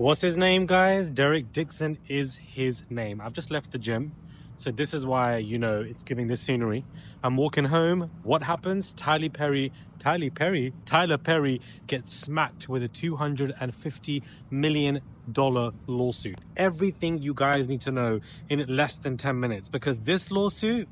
What's his name, guys? Derek Dixon is his name. I've just left the gym, so this is why, you know, it's giving this scenery. I'm walking home. What happens? Tyler Perry gets smacked with a $250 million lawsuit. Everything you guys need to know in less than 10 minutes, because this lawsuit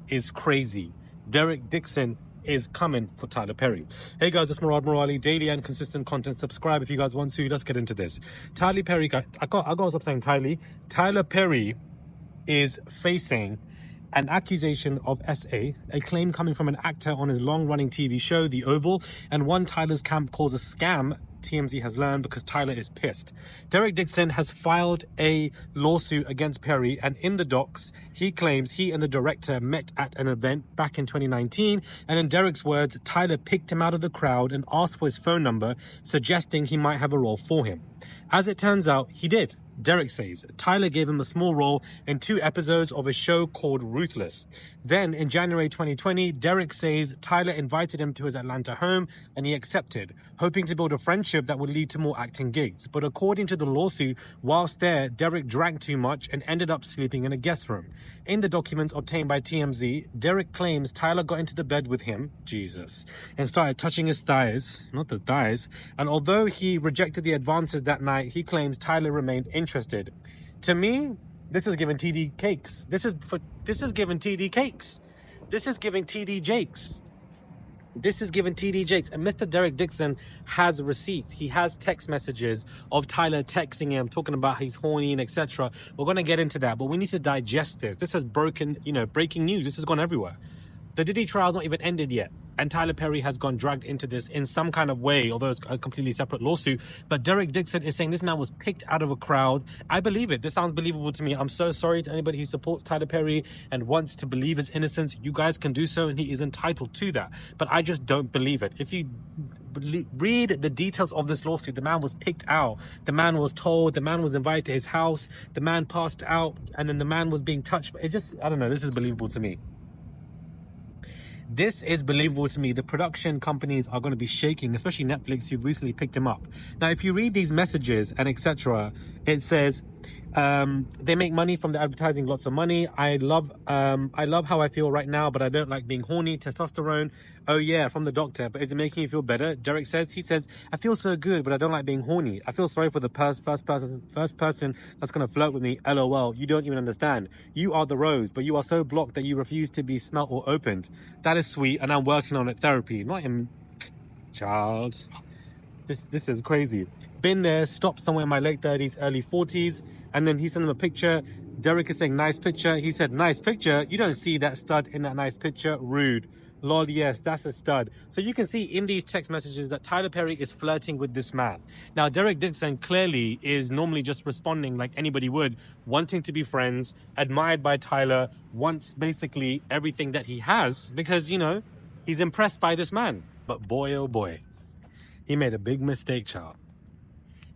is crazy. Derek Dixon is coming for Tyler Perry. Hey guys, it's Murad Murali. Daily and consistent content. Subscribe if you guys want to. Let's get into this. Tyler Perry, I gotta stop saying Tyler. Tyler Perry is facing an accusation of SA, a claim coming from an actor on his long-running TV show, The Oval, and one Tyler's camp calls a scam, TMZ has learned, because Tyler is pissed. Derek Dixon has filed a lawsuit against Perry, and in the docs, he claims he and the director met at an event back in 2019, and in Derek's words, Tyler picked him out of the crowd and asked for his phone number, suggesting he might have a role for him. As it turns out, he did. Derek says Tyler gave him a small role in 2 episodes of a show called Ruthless. Then in January 2020, Derek says Tyler invited him to his Atlanta home and he accepted, hoping to build a friendship that would lead to more acting gigs. But according to the lawsuit, whilst there, Derek drank too much and ended up sleeping in a guest room. In the documents obtained by TMZ, Derek claims Tyler got into the bed with him, Jesus, and started touching his thighs, not the thighs, and although he rejected the advances that night, he claims Tyler remained interested. To me, this is giving TD cakes. This is giving TD cakes. This is giving TD Jakes. This is giving TD Jakes. And Mr. Derek Dixon has receipts. He has text messages of Tyler texting him, talking about he's horny and etc. We're going to get into that, but we need to digest this. This has breaking news. This has gone everywhere. The Diddy trial's not even ended yet, and Tyler Perry has gone dragged into this in some kind of way, although it's a completely separate lawsuit. But Derek Dixon is saying this man was picked out of a crowd. I believe it. This sounds believable to me. I'm so sorry to anybody who supports Tyler Perry and wants to believe his innocence. You guys can do so, and he is entitled to that. But I just don't believe it. If you read the details of this lawsuit, the man was picked out. The man was told. The man was invited to his house. The man passed out, and then the man was being touched. It just, I don't know. This is believable to me. This is believable to me. The production companies are going to be shaking, especially Netflix, who recently picked him up. Now, if you read these messages and etc., it says they make money from the advertising, lots of money. I love how I feel right now, but I don't like being horny. Testosterone. Oh yeah, from the doctor. But is it making you feel better? Derek says. He says, I feel so good, but I don't like being horny. I feel sorry for the first person that's going to flirt with me. LOL. You don't even understand. You are the rose, but you are so blocked that you refuse to be smelt or opened. That is sweet, and I'm working on it. Therapy, not him. Child. This is crazy. Been there, stopped somewhere in my late 30s, early 40s, and then he sent him a picture. Derek is saying, nice picture. He said, nice picture? You don't see that stud in that nice picture? Rude. Lol, yes, that's a stud. So you can see in these text messages that Tyler Perry is flirting with this man. Now, Derek Dixon clearly is normally just responding like anybody would, wanting to be friends, admired by Tyler, wants basically everything that he has because, you know, he's impressed by this man. But boy, oh boy, he made a big mistake, child.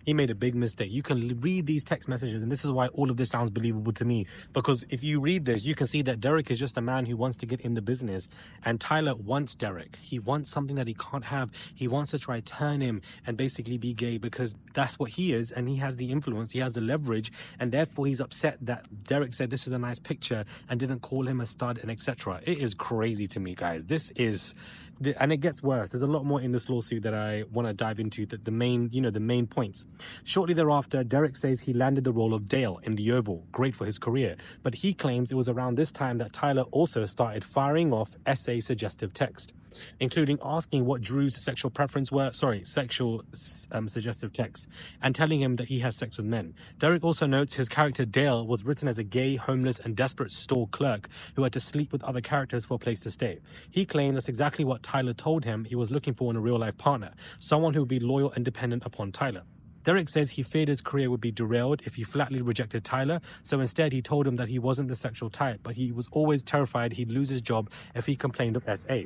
He made a big mistake. You can read these text messages, and this is why all of this sounds believable to me. Because if you read this, you can see that Derek is just a man who wants to get in the business. And Tyler wants Derek. He wants something that he can't have. He wants to try turn him and basically be gay because that's what he is. And he has the influence. He has the leverage. And therefore, he's upset that Derek said this is a nice picture and didn't call him a stud and etc. It is crazy to me, guys. This is... And it gets worse. There's a lot more in this lawsuit that I want to dive into, the main points. Shortly thereafter, Derek says he landed the role of Dale in The Oval. Great for his career. But he claims it was around this time that Tyler also started firing off SA suggestive text, including asking what Drew's sexual preference were, suggestive text, and telling him that he has sex with men. Derek also notes his character Dale was written as a gay, homeless, and desperate store clerk who had to sleep with other characters for a place to stay. He claimed that's exactly what Tyler told him he was looking for in a real-life partner, someone who would be loyal and dependent upon Tyler. Derek says he feared his career would be derailed if he flatly rejected Tyler, so instead he told him that he wasn't the sexual type, but he was always terrified he'd lose his job if he complained of SA.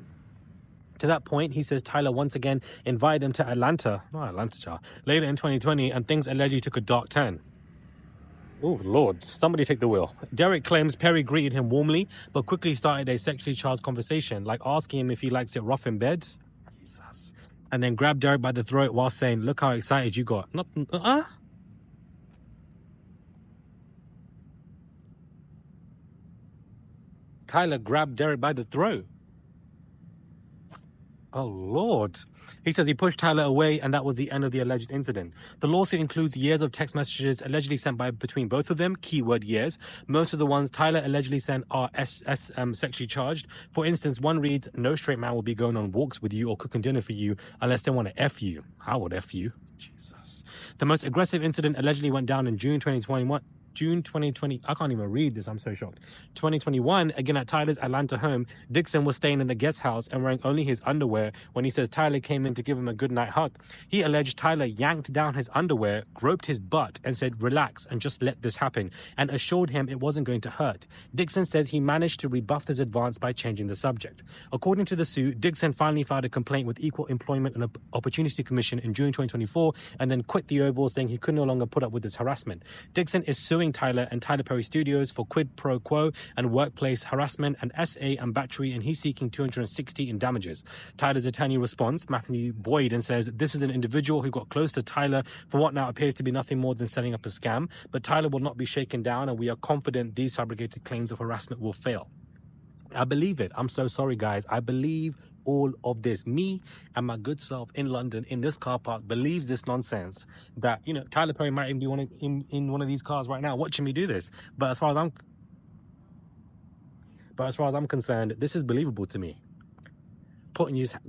To that point, he says Tyler once again invited him to Atlanta later in 2020, and things allegedly took a dark turn. Oh, Lord, somebody take the wheel. Derek claims Perry greeted him warmly, but quickly started a sexually charged conversation, like asking him if he likes it rough in bed. Jesus. And then grabbed Derek by the throat while saying, look how excited you got. Tyler grabbed Derek by the throat. Oh, Lord. He says he pushed Tyler away, and that was the end of the alleged incident. The lawsuit includes years of text messages allegedly sent by between both of them, keyword years. Most of the ones Tyler allegedly sent are sexually charged. For instance, one reads, "No straight man will be going on walks with you or cooking dinner for you unless they want to F you." I would F you. Jesus. The most aggressive incident allegedly went down in June 2020. I can't even read this. I'm so shocked. 2021, again at Tyler's Atlanta home, Dixon was staying in the guest house and wearing only his underwear when he says Tyler came in to give him a goodnight hug. He alleged Tyler yanked down his underwear, groped his butt, and said, "Relax and just let this happen," and assured him it wasn't going to hurt. Dixon says he managed to rebuff this advance by changing the subject. According to the suit, Dixon finally filed a complaint with Equal Employment and Opportunity Commission in June 2024 and then quit the Oval, saying he could no longer put up with this harassment. Dixon is suing Tyler and Tyler Perry Studios for quid pro quo and workplace harassment and SA and battery, and he's seeking $260 in damages. Tyler's attorney responds, Matthew Boyd, and says this is an individual who got close to Tyler for what now appears to be nothing more than setting up a scam, but Tyler will not be shaken down, and we are confident these fabricated claims of harassment will fail. I believe it. I'm so sorry, guys. I believe all of this. Me and my good self in London in this car park believes this nonsense that, you know, Tyler Perry might even be in one of these cars right now watching me do this. But as far as I'm concerned, this is believable to me.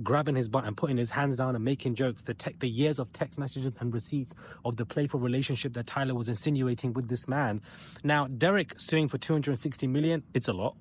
Grabbing his butt and putting his hands down and making jokes, the years of text messages and receipts of the playful relationship that Tyler was insinuating with this man. Now, Derek suing for 260 million, it's a lot.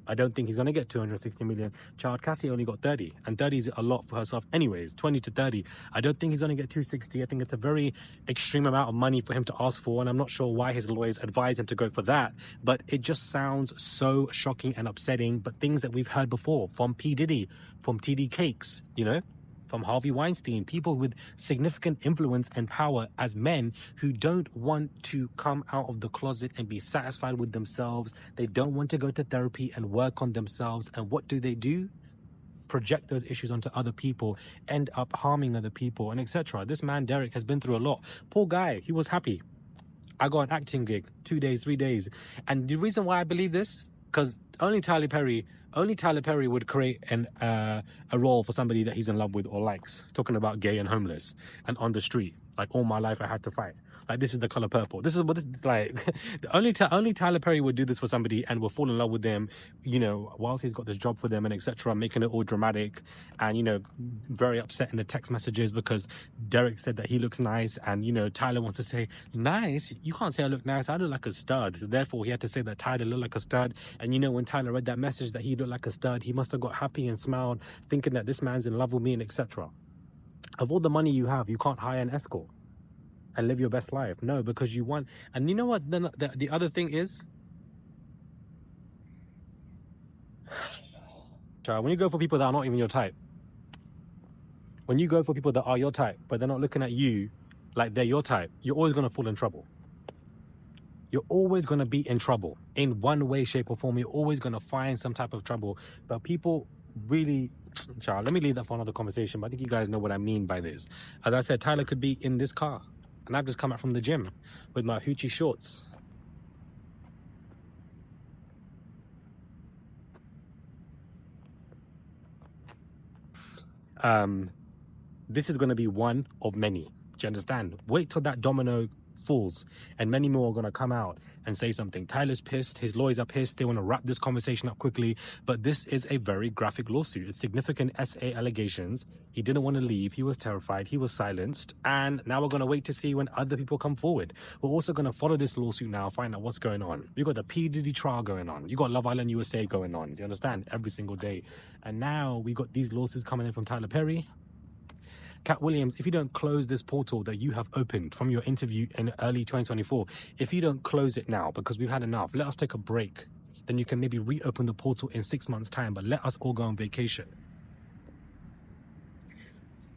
I don't think he's going to get 260 million. Child Cassie only got 30, and 30 is a lot for herself anyways, 20 to 30. I don't think he's going to get 260. I think it's a very extreme amount of money for him to ask for, and I'm not sure why his lawyers advise him to go for that, but it just sounds so shocking and upsetting. But things that we've heard before from P. Diddy, from TD Cakes, you know, from Harvey Weinstein, people with significant influence and power as men who don't want to come out of the closet and be satisfied with themselves. They don't want to go to therapy and work on themselves. And what do? Project those issues onto other people, end up harming other people, and etc. This man, Derek, has been through a lot. Poor guy, he was happy. I got an acting gig, 2 days, 3 days. And the reason why I believe this, because only Tyler Perry would create a role for somebody that he's in love with or likes. Talking about gay and homeless and on the street. Like, all my life I had to fight. Like, this is the color purple. This is what this, like, only Tyler Perry would do this for somebody and will fall in love with them, you know, whilst he's got this job for them and etc., making it all dramatic and, you know, very upset in the text messages because Derek said that he looks nice and, you know, Tyler wants to say, nice? You can't say I look nice. I look like a stud. So therefore, he had to say that Tyler looked like a stud. And, you know, when Tyler read that message that he looked like a stud, he must have got happy and smiled, thinking that this man's in love with me and etc. Of all the money you have, you can't hire an escort and live your best life. No, because you want. And you know what the other thing is? When you go for people that are not even your type, when you go for people that are your type, but they're not looking at you like they're your type, you're always going to fall in trouble. You're always going to be in trouble in one way, shape or form. You're always going to find some type of trouble. But people really, let me leave that for another conversation. But I think you guys know what I mean by this. As I said, Tyler could be in this car. And I've just come out from the gym with my hoochie shorts. This is going to be one of many. Do you understand? Wait till that domino falls and many more are going to come out and say something. Tyler's pissed. His lawyers are pissed. They want to wrap this conversation up quickly. But this is a very graphic lawsuit. It's significant SA allegations. He didn't want to leave. He was terrified. He was silenced. And now we're going to wait to see when other people come forward. We're also going to follow this lawsuit now, find out what's going on. You got the P. Diddy trial going on. You got Love Island USA going on. Do you understand? Every single day. And now we got these lawsuits coming in from Tyler Perry. Cat Williams, if you don't close this portal that you have opened from your interview in early 2024, if you don't close it now, because we've had enough, let us take a break. Then you can maybe reopen the portal in 6 months' time, but let us all go on vacation.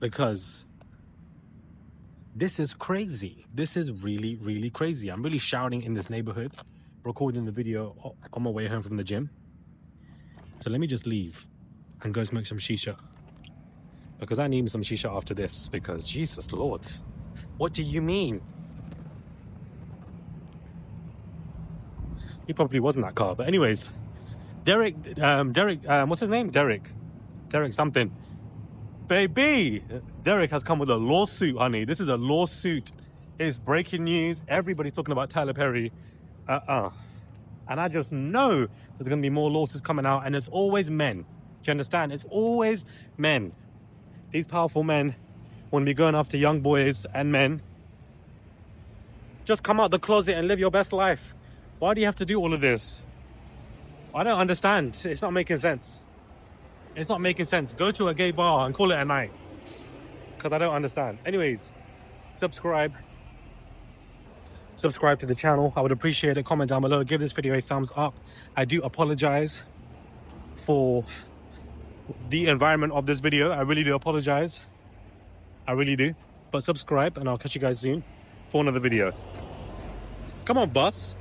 Because this is crazy. This is really, really crazy. I'm really shouting in this neighborhood, recording the video on my way home from the gym. So let me just leave and go smoke some shisha. Because I need some shisha after this, because Jesus Lord, what do you mean? He probably was in that car, but anyways, what's his name? Derek something. Baby, Derek has come with a lawsuit, honey. This is a lawsuit. It's breaking news. Everybody's talking about Tyler Perry. And I just know there's going to be more lawsuits coming out. And it's always men. Do you understand? It's always men. These powerful men want to be going after young boys and men. Just come out the closet and live your best life. Why do you have to do all of this? I don't understand. It's not making sense. It's not making sense. Go to a gay bar and call it a night. Because I don't understand. Anyways, subscribe to the channel. I would appreciate a comment down below. Give this video a thumbs up. I do apologize for the environment of this video. I really do apologize. I really do. But subscribe and I'll catch you guys soon for another video. Come on, bus.